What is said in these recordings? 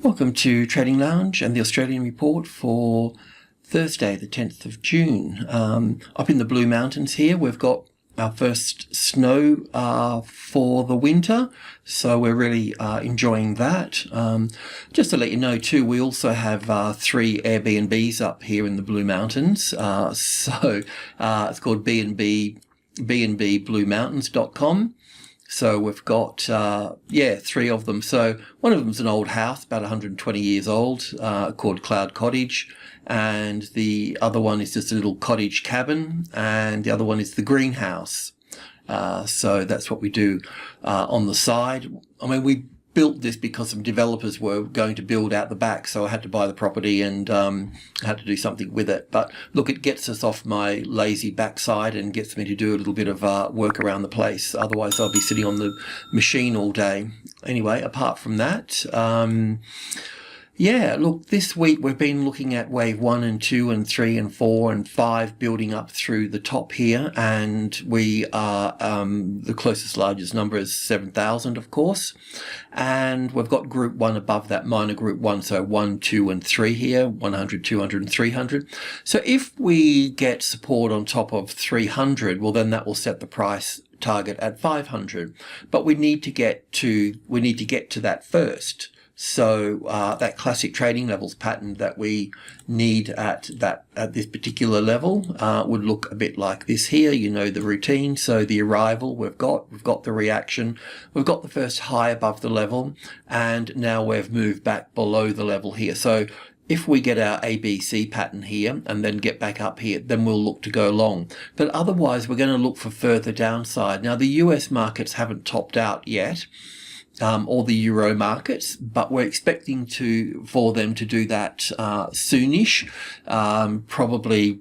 Welcome to Trading Lounge and the Australian report for Thursday, the 10th of June. Up in the Blue Mountains here, we've got our first snow for the winter, so we're really enjoying that. Just to let you know too, we also have 3 Airbnbs up here in the Blue Mountains. It's called B&B BlueMountains.com. So we've got, 3 of them. So one of them's an old house, about 120 years old, called Cloud Cottage. And the other one is just a little cottage cabin. And the other one is the greenhouse. So that's what we do on the side. I mean, we built this because some developers were going to build out the back, so I had to buy the property and had to do something with it. But look, it gets us off my lazy backside and gets me to do a little bit of work around the place. Otherwise, I'll be sitting on the machine all day. Anyway, apart from that, look, this week we've been looking at wave 1 and 2 and 3 and 4 and 5 building up through the top here, and we are the closest largest number is 7,000, of course, and we've got group 1 above that, minor group 1, so 1, 2 and 3 here, 100, 200 and 300. So if we get support on top of 300, well then that will set the price target at 500, but we need to get to that first. So that classic trading levels pattern that we need at this particular level would look a bit like this here. You know the routine. So the arrival, we've got the reaction, we've got the first high above the level, and now we've moved back below the level here. So if we get our ABC pattern here and then get back up here, then we'll look to go long. But otherwise, we're going to look for further downside. Now, the US markets haven't topped out yet. Or the Euro markets, but we're expecting for them to do that soonish, probably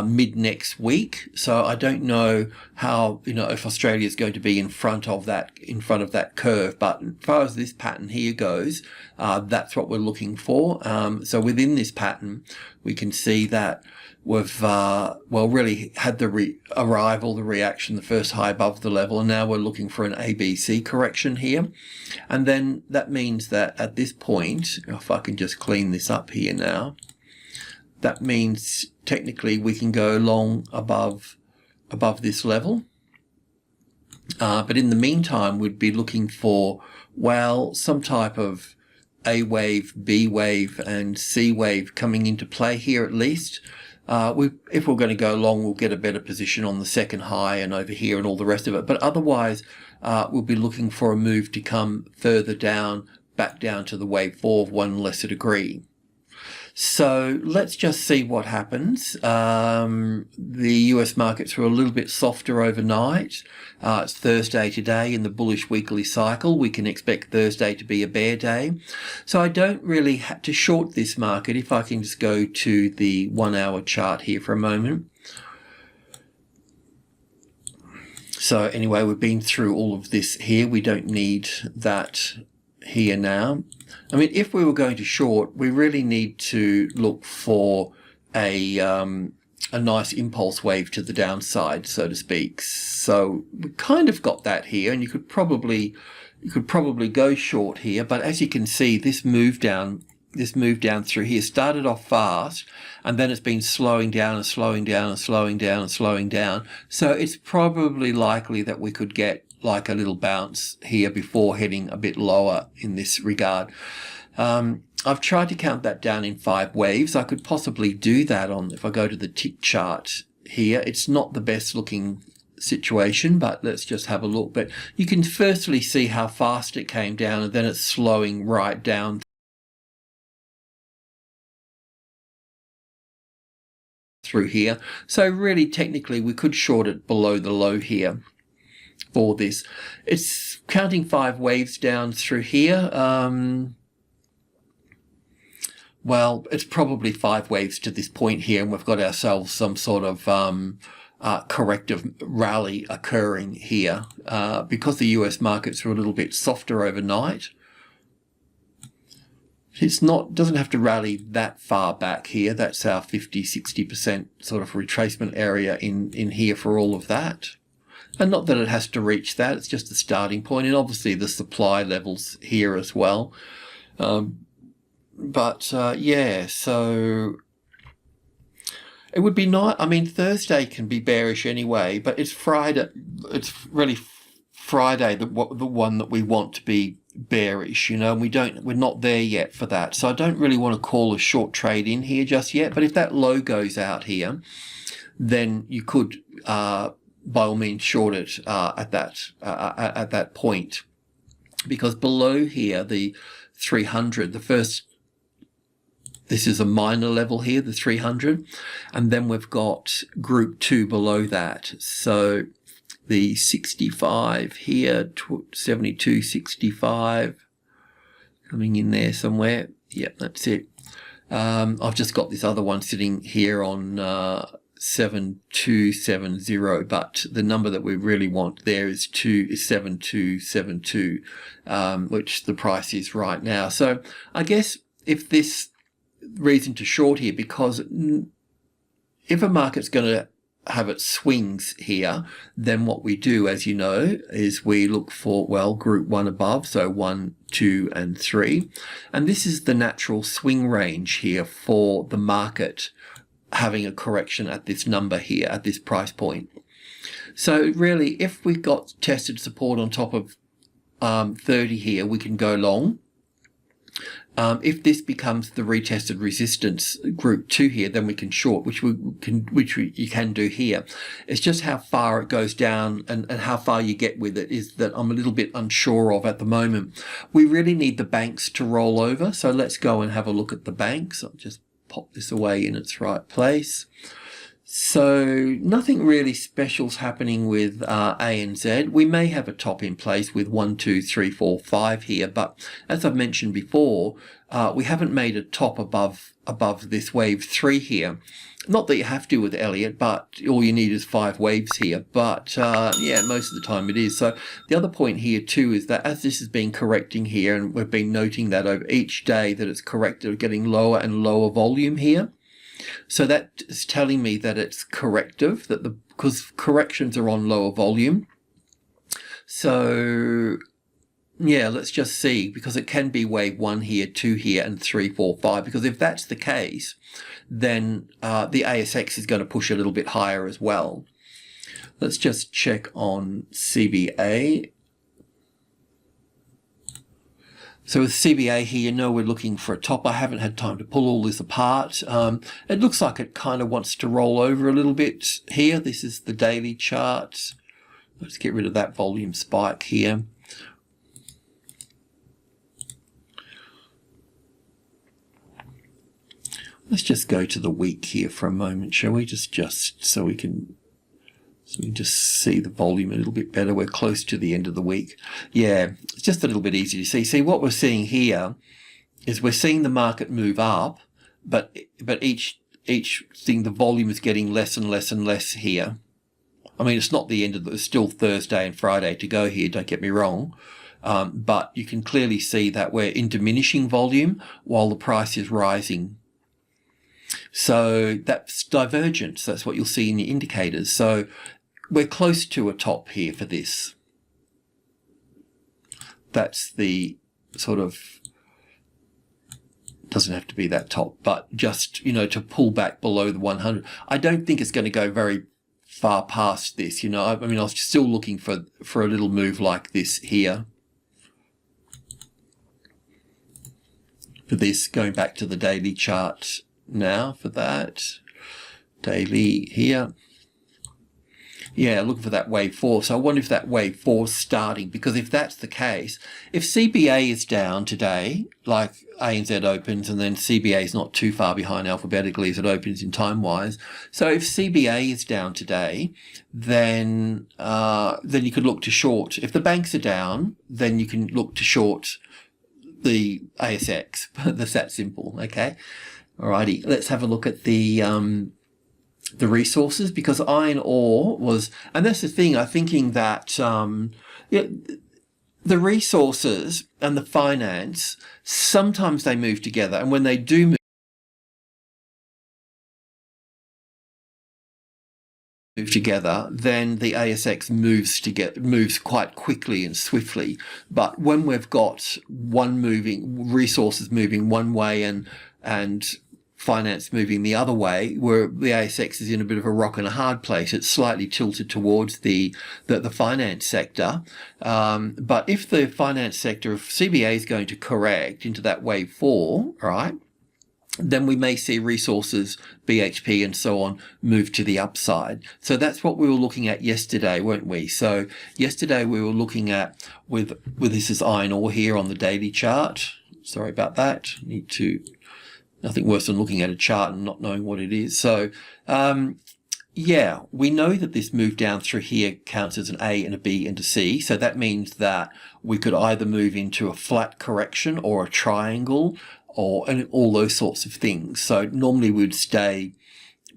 mid next week. So I don't know how, if Australia is going to be in front of that curve, but as far as this pattern here goes, that's what we're looking for. So within this pattern, we can see that we've really had the reaction, the first high above the level, and now we're looking for an ABC correction here. And then that means that at this point, if I can just clean this up here now, that means technically we can go long above this level. But in the meantime, we'd be looking for, some type of A wave, B wave and C wave coming into play here at least. If we're going to go long, we'll get a better position on the second high and over here and all the rest of it. But otherwise, we'll be looking for a move to come further down, back down to the wave 4 of 1 lesser degree. So let's just see what happens. The US markets were a little bit softer overnight. It's Thursday today in the bullish weekly cycle. We can expect Thursday to be a bear day. So I don't really have to short this market. If I can just go to the 1-hour chart here for a moment. So anyway, we've been through all of this here. We don't need that here now. I mean, if we were going to short, we really need to look for a nice impulse wave to the downside, so to speak. So we kind of got that here, and you could probably go short here. But as you can see, this move down through here started off fast, and then it's been slowing down and slowing down and slowing down and slowing down. So it's probably likely that we could get like a little bounce here before heading a bit lower in this regard. I've tried to count that down in 5 waves. I could possibly do that if I go to the tick chart here. It's not the best looking situation, but let's just have a look. But you can firstly see how fast it came down, and then it's slowing right down through here. So really, technically, we could short it below the low here. For this, it's counting 5 waves down through here. It's probably 5 waves to this point here, and we've got ourselves some sort of corrective rally occurring here because the US markets are a little bit softer overnight. Doesn't have to rally that far back here. That's our 50-60% sort of retracement area in here for all of that. And not that it has to reach that, it's just a starting point. And obviously the supply levels here as well. Yeah, so it would be nice. I mean, Thursday can be bearish anyway, but it's Friday. It's really Friday the one that we want to be bearish, you know, and we're not there yet for that. So I don't really want to call a short trade in here just yet. But if that low goes out here, then you could, by all means, short it at that point, because below here, the 300, this is a minor level here, the 300, and then we've got group 2 below that. So the 65 here, 72.65 coming in there somewhere. Yep, that's it. I've just got this other one sitting here on 7270, but the number that we really want there is 7272, which the price is right now. So I guess if this reason to short here, because if a market's going to have its swings here, then what we do, as you know, is we look for, well, group 1 above, so 1, 2 and 3, and this is the natural swing range here for the market having a correction at this number here, at this price point. So really, if we got tested support on top of 30 here, we can go long. If this becomes the retested resistance group 2 here, then we can short, which you can do here. It's just how far it goes down and how far you get with it is that I'm a little bit unsure of at the moment. We really need the banks to roll over, so let's go and have a look at the banks. I'll just pop this away in its right place. So nothing really special's happening with ANZ. We may have a top in place with 1, 2, 3, 4, 5 here, but as I've mentioned before, we haven't made a top above this wave 3 here. Not that you have to with Elliott, but all you need is 5 waves here. But yeah, most of the time it is. So the other point here too is that as this has been correcting here, and we've been noting that over each day that it's corrected, getting lower and lower volume here. So that is telling me that it's corrective, because corrections are on lower volume. So yeah, let's just see, because it can be wave 1 here, 2 here, and 3, 4, 5. Because if that's the case, then the ASX is going to push a little bit higher as well. Let's just check on CBA. So with CBA here, you know we're looking for a top. I haven't had time to pull all this apart. It looks like it kind of wants to roll over a little bit here. This is the daily chart. Let's get rid of that volume spike here. Let's just go to the week here for a moment, shall we? Just so we can just see the volume a little bit better. We're close to the end of the week. Yeah, it's just a little bit easy to see. See, what we're seeing here is we're seeing the market move up, but each thing, the volume is getting less and less and less here. I mean, it's not the end of it's still Thursday and Friday to go here, don't get me wrong. But you can clearly see that we're in diminishing volume while the price is rising. So that's divergence. That's what you'll see in the indicators. So we're close to a top here for this. That's the sort of, doesn't have to be that top, but just, you know, to pull back below the 100. I don't think it's going to go very far past this, you know. I mean, I was still looking for a little move like this here. For this, going back to the daily chart now for that. Daily here. Yeah, looking for that wave 4. So I wonder if that wave 4 is starting, because if that's the case, if CBA is down today, like ANZ opens, and then CBA is not too far behind alphabetically as it opens in time-wise. So if CBA is down today, then you could look to short. If the banks are down, then you can look to short the ASX. That's that simple, okay? Alrighty, let's have a look at the resources, because iron ore was, and that's the thing, I'm thinking that yeah, the resources and the finance, sometimes they move together, and when they do move move together, then the ASX moves quite quickly and swiftly. But when we've got resources moving one way and finance moving the other way, where the ASX is in a bit of a rock and a hard place. It's slightly tilted towards the finance sector. But if the finance sector of CBA is going to correct into that wave 4, right, then we may see resources, BHP and so on, move to the upside. So that's what we were looking at yesterday, weren't we? So yesterday we were looking at, with this is iron ore here on the daily chart. Sorry about that. Nothing worse than looking at a chart and not knowing what it is. So, yeah, we know that this move down through here counts as an A and a B and a C. So that means that we could either move into a flat correction or a triangle, and all those sorts of things. So normally we'd stay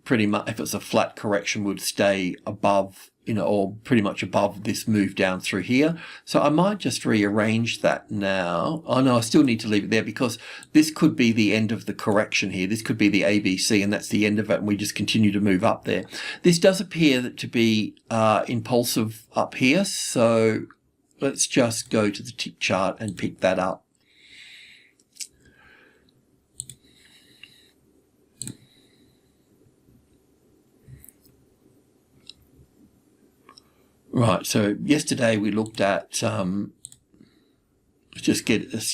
pretty much, if it's a flat correction, would stay above, or pretty much above this move down through here. So I might just rearrange that now. Oh no, I still need to leave it there because this could be the end of the correction here. This could be the ABC and that's the end of it, and we just continue to move up there. This does appear to be impulsive up here. So let's just go to the tick chart and pick that up. Right, so yesterday we looked at, let's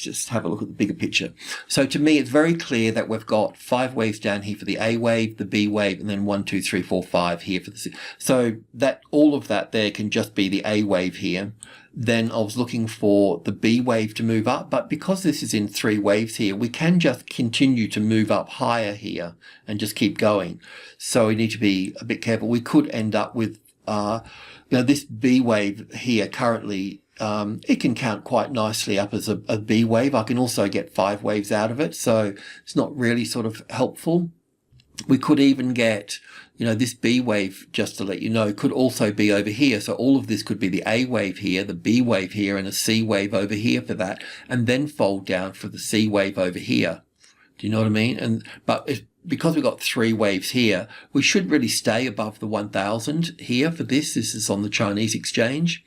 just have a look at the bigger picture. So to me, it's very clear that we've got 5 waves down here for the A wave, the B wave, and then 1, 2, 3, 4, 5 here for the C. So that all of that there can just be the A wave here. Then I was looking for the B wave to move up, but because this is in 3 waves here, we can just continue to move up higher here and just keep going. So we need to be a bit careful. We could end up with this B wave here currently, it can count quite nicely up as a B wave. I can also get 5 waves out of it, so it's not really sort of helpful. We could even get, this B wave, just to let you know, could also be over here. So all of this could be the A wave here, the B wave here, and a C wave over here for that, and then fold down for the C wave over here. Do you know what I mean? Because we've got 3 waves here, we should really stay above the 1,000 here for this. This is on the Chinese exchange.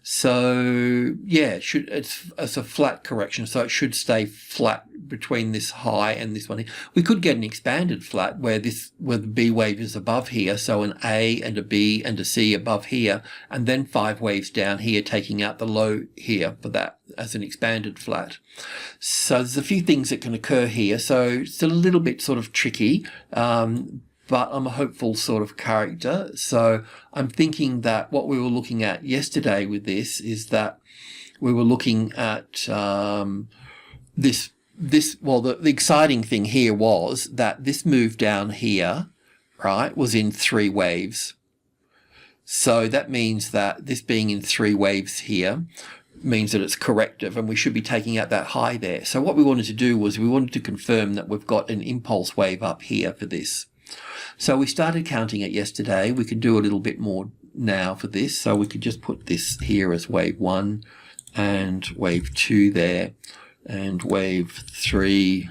So yeah, it's a flat correction. So it should stay flat between this high and this one here. We could get an expanded flat where the B wave is above here. So an A and a B and a C above here, and then 5 waves down here, taking out the low here for that as an expanded flat. So there's a few things that can occur here. So it's a little bit sort of tricky, but I'm a hopeful sort of character. So I'm thinking that what we were looking at yesterday with this is that we were looking at the exciting thing here was that this move down here, right, was in 3 waves. So that means that this being in 3 waves here means that it's corrective, and we should be taking out that high there. So what we wanted to do was we wanted to confirm that we've got an impulse wave up here for this. So we started counting it yesterday. We could do a little bit more now for this. So we could just put this here as wave 1 and wave 2 there, and wave 3,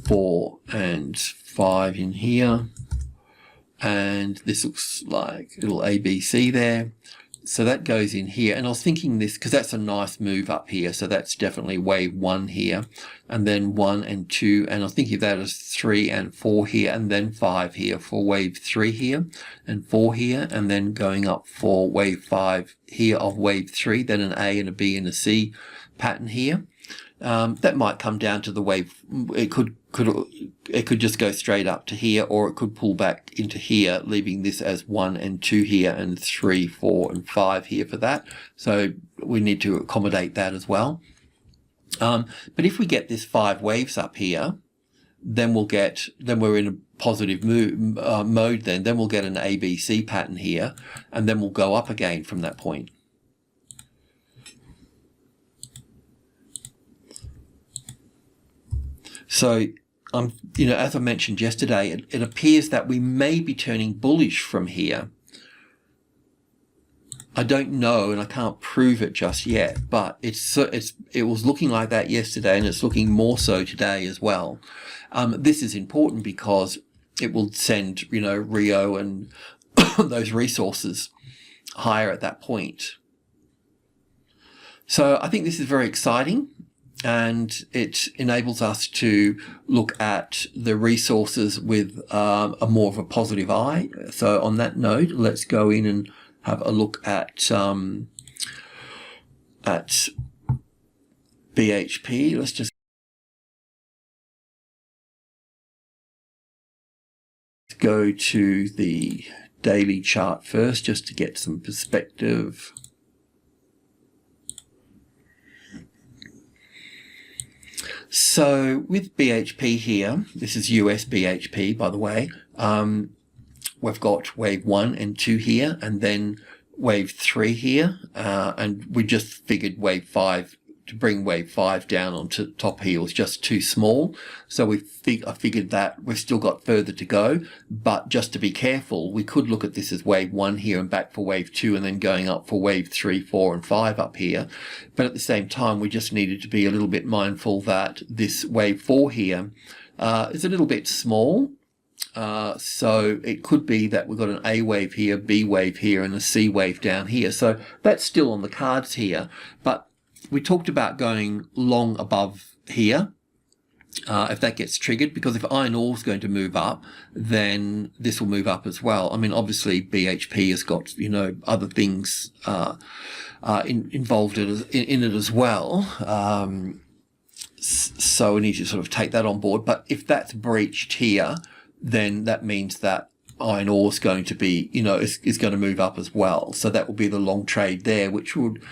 4 and 5 in here. And this looks like a little ABC there. So that goes in here, and I was thinking this because that's a nice move up here, so that's definitely wave 1 here, and then 1 and 2, and I was thinking of that as 3 and 4 here, and then 5 here for wave 3 here, and 4 here, and then going up for wave 5 here of wave 3, then an A and a B and a C pattern here. That might come down to the wave. It could just go straight up to here, or it could pull back into here, leaving this as 1 and 2 here, and 3, 4 and 5 here for that. So we need to accommodate that as well. But if we get this 5 waves up here, then we're in a positive mode then we'll get an ABC pattern here, and then we'll go up again from that point. So, as I mentioned yesterday, it appears that we may be turning bullish from here. I don't know, and I can't prove it just yet, but it was looking like that yesterday, and it's looking more so today as well. This is important because it will send, you know, Rio and those resources higher at that point. So I think this is very exciting, and it enables us to look at the resources with a more of a positive eye. So on that note, let's go in and have a look at BHP. Let's just go to the daily chart first, just to get some perspective. So with BHP here, this is US BHP, by the way, we've got wave 1 and 2 here, and then wave 3 here, and we just figured wave 5, to bring wave 5 down onto the top here was just too small. So I figured that we've still got further to go, but just to be careful, we could look at this as wave 1 here and back for wave 2, and then going up for wave 3, 4 and 5 up here. But at the same time, we just needed to be a little bit mindful that this wave 4 here is a little bit small. So it could be that we've got an A wave here, B wave here, and a C wave down here. So that's still on the cards here, but we talked about going long above here if that gets triggered, because if iron ore is going to move up, then this will move up as well. I mean, obviously BHP has got, you know, other things involved in it as well. So we need to sort of take that on board. But if that's breached here, then that means that iron ore is going to be, you know, is going to move up as well. So that will be the long trade there, which would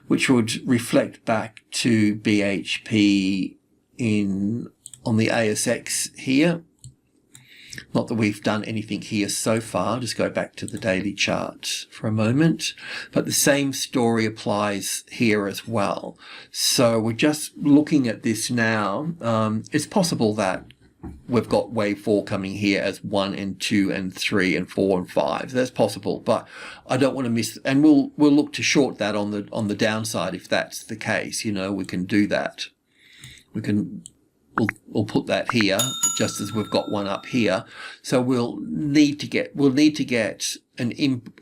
reflect back to BHP on the ASX here. Not that we've done anything here so far. Just go back to the daily chart for a moment. But the same story applies here as well. So we're just looking at this now. It's possible that we've got wave 4 coming here as 1 and 2 and 3 and 4 and 5. That's possible, but I don't want to miss, and we'll look to short that on the downside if that's the case. You know, we can do that. We'll put that here just as we've got one up here. So we'll need to get an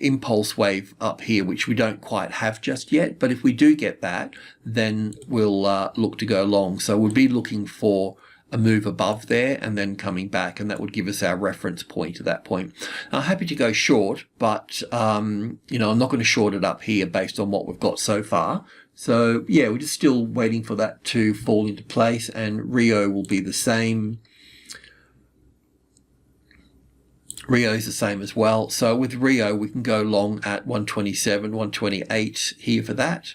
impulse wave up here, which we don't quite have just yet. But if we do get that, then we'll look to go long. So we'll be looking for a move above there and then coming back, and that would give us our reference point at that point. I'm happy to go short, but you know, I'm not going to short it up here based on what we've got so far. So yeah, we're just still waiting for that to fall into place, and Rio will be the same. Rio is the same as well. So with Rio, we can go long at 127, 128 here for that.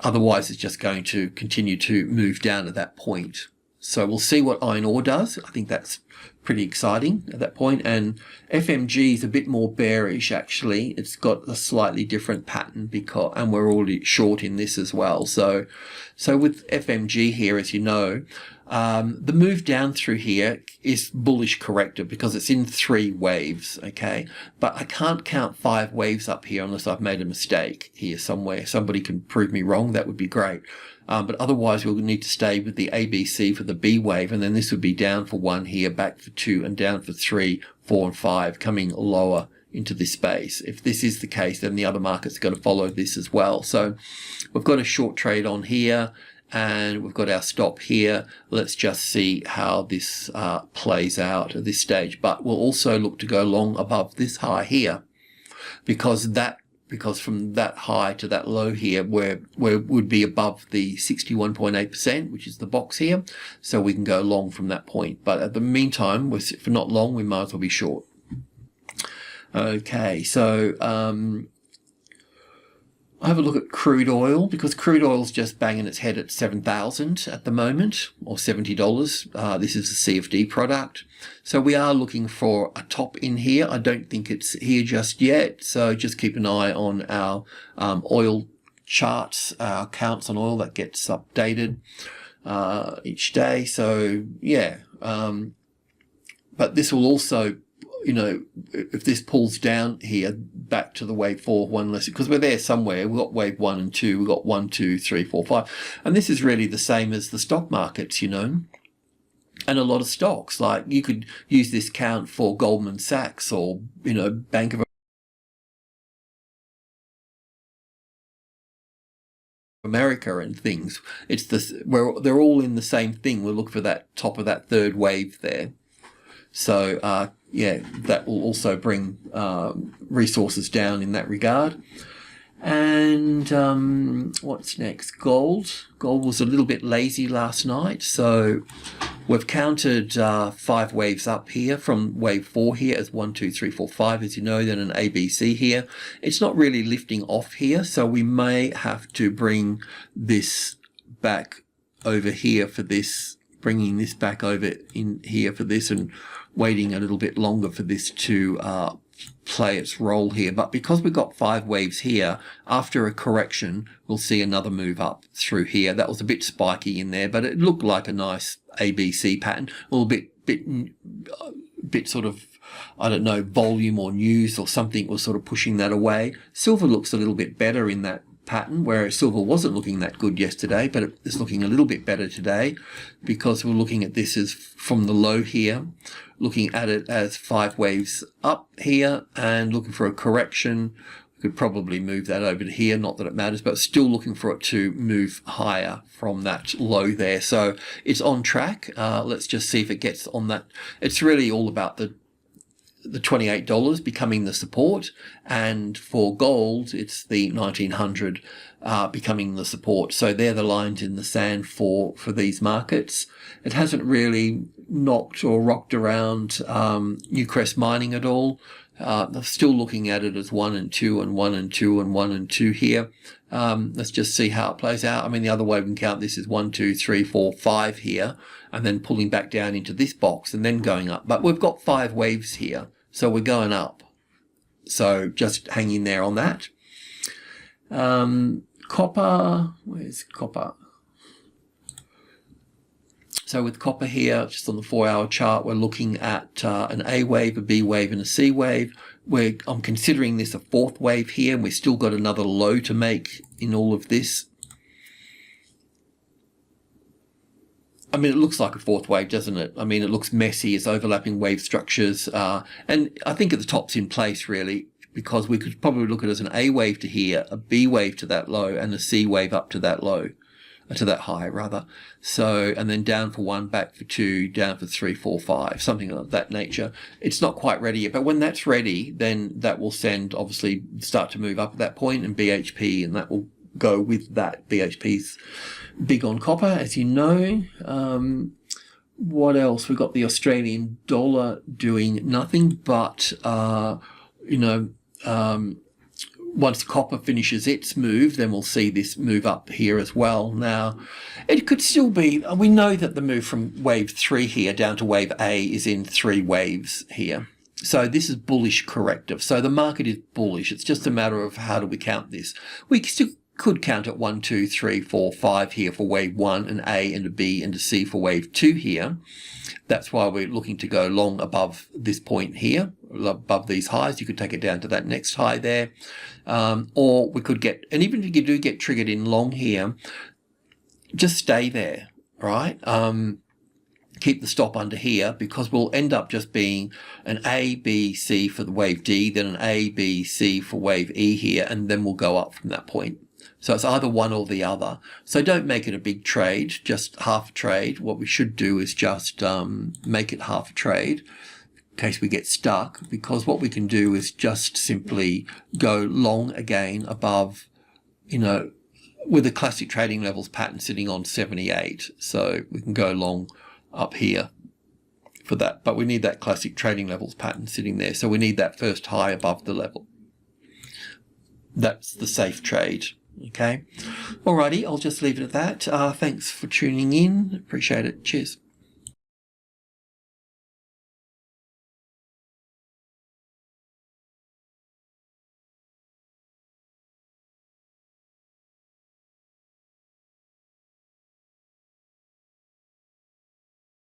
Otherwise, it's just going to continue to move down at that point. So we'll see what iron ore does. I think that's pretty exciting at that point. And FMG is a bit more bearish, actually. It's got a slightly different pattern and we're already short in this as well. So with FMG here, as you know, the move down through here is bullish corrective because it's in 3 waves, okay? But I can't count 5 waves up here unless I've made a mistake here somewhere. Somebody can prove me wrong, that would be great. But otherwise we'll need to stay with the ABC for the B wave, and then this would be down for 1 here, back for 2, and down for 3, 4 and 5, coming lower into this space. If this is the case, then the other markets are going to follow this as well. So we've got a short trade on here, and we've got our stop here. Let's just see how this plays out at this stage. But we'll also look to go long above this high here, because from that high to that low here, where would be above the 61.8%, which is the box here. So we can go long from that point. But at the meantime, if we're not long, we might as well be short. Okay, so I have a look at crude oil, because crude oil is just banging its head at 7,000 at the moment, or $70. This is a CFD product. So we are looking for a top in here. I don't think it's here just yet. So just keep an eye on our oil charts, our counts on oil that gets updated each day. So yeah, but this will also, you know, if this pulls down here back to the wave 4, 1 less, because we're there somewhere. We've got wave 1 and 2, we've got 1, 2, 3, 4, 5. And this is really the same as the stock markets, you know. And a lot of stocks, like you could use this count for Goldman Sachs or, Bank of America and things. It's this where they're all in the same thing. We'll look for that top of that third wave there. So yeah, that will also bring resources down in that regard. And what's next? Gold. Gold was a little bit lazy last night, so we've counted 5 waves up here from wave 4 here as 1, 2, 3, 4, 5, as you know, then an ABC here. It's not really lifting off here, so we may have to bring this back over here for this, bringing this back over in here for this, and waiting a little bit longer for this to play its role here. But because we've got 5 waves here, after a correction we'll see another move up through here. That was a bit spiky in there, but it looked like a nice ABC pattern, a little bit sort of, I don't know, volume or news or something was sort of pushing that away. Silver looks a little bit better in that pattern, whereas silver wasn't looking that good yesterday, but it's looking a little bit better today, because we're looking at this as from the low here, looking at it as 5 waves up here and looking for a correction. We could probably move that over to here, not that it matters, but still looking for it to move higher from that low there. So it's on track. Let's just see if it gets on that. It's really all about the $28 becoming the support, and for gold it's the 1900 becoming the support. So they're the lines in the sand for these markets. It hasn't really knocked or rocked around Newcrest Mining at all. I'm still looking at it as 1 and 2 and 1 and 2 and 1 and 2 here. Let's just see how it plays out. I mean, the other way we can count this is 1, 2, 3, 4, 5 here, and then pulling back down into this box and then going up. But we've got 5 waves here, so we're going up. So just hang in there on that. Copper, where's copper? So with copper here, just on the 4-hour chart, we're looking at an A wave, a B wave, and a C wave. I'm considering this a 4th wave here, and we've still got another low to make in all of this. I mean, it looks like a 4th wave, doesn't it? I mean, it looks messy. It's overlapping wave structures. And I think at the top's in place, really, because we could probably look at it as an A wave to here, a B wave to that low, and a C wave up to that low. To that high rather. So, and then down for 1, back for 2, down for 3, 4, 5, something of that nature. It's not quite ready yet, but when that's ready, then that will obviously start to move up at that point, and BHP, and that will go with that. BHP's big on copper, as you know. What else? We've got the Australian dollar doing nothing, but once copper finishes its move, then we'll see this move up here as well. Now, it could still be, we know that the move from wave 3 here down to wave A is in 3 waves here. So this is bullish corrective. So the market is bullish. It's just a matter of how do we count this. We still could count at 1, 2, 3, 4, 5 here for wave 1, an A and a B and a C for wave 2 here. That's why we're looking to go long above this point here, above these highs. You could take it down to that next high there. Or we could get, and even if you do get triggered in long here, just stay there, right? Keep the stop under here, because we'll end up just being an A, B, C for the wave D, then an A, B, C for wave E here, and then we'll go up from that point. So it's either one or the other. So don't make it a big trade, just half a trade. What we should do is just make it half a trade in case we get stuck, because what we can do is just simply go long again above, with the classic trading levels pattern sitting on 78. So we can go long up here for that, but we need that classic trading levels pattern sitting there. So we need that first high above the level. That's the safe trade. Okay. Alrighty, I'll just leave it at that. Thanks for tuning in. Appreciate it. Cheers.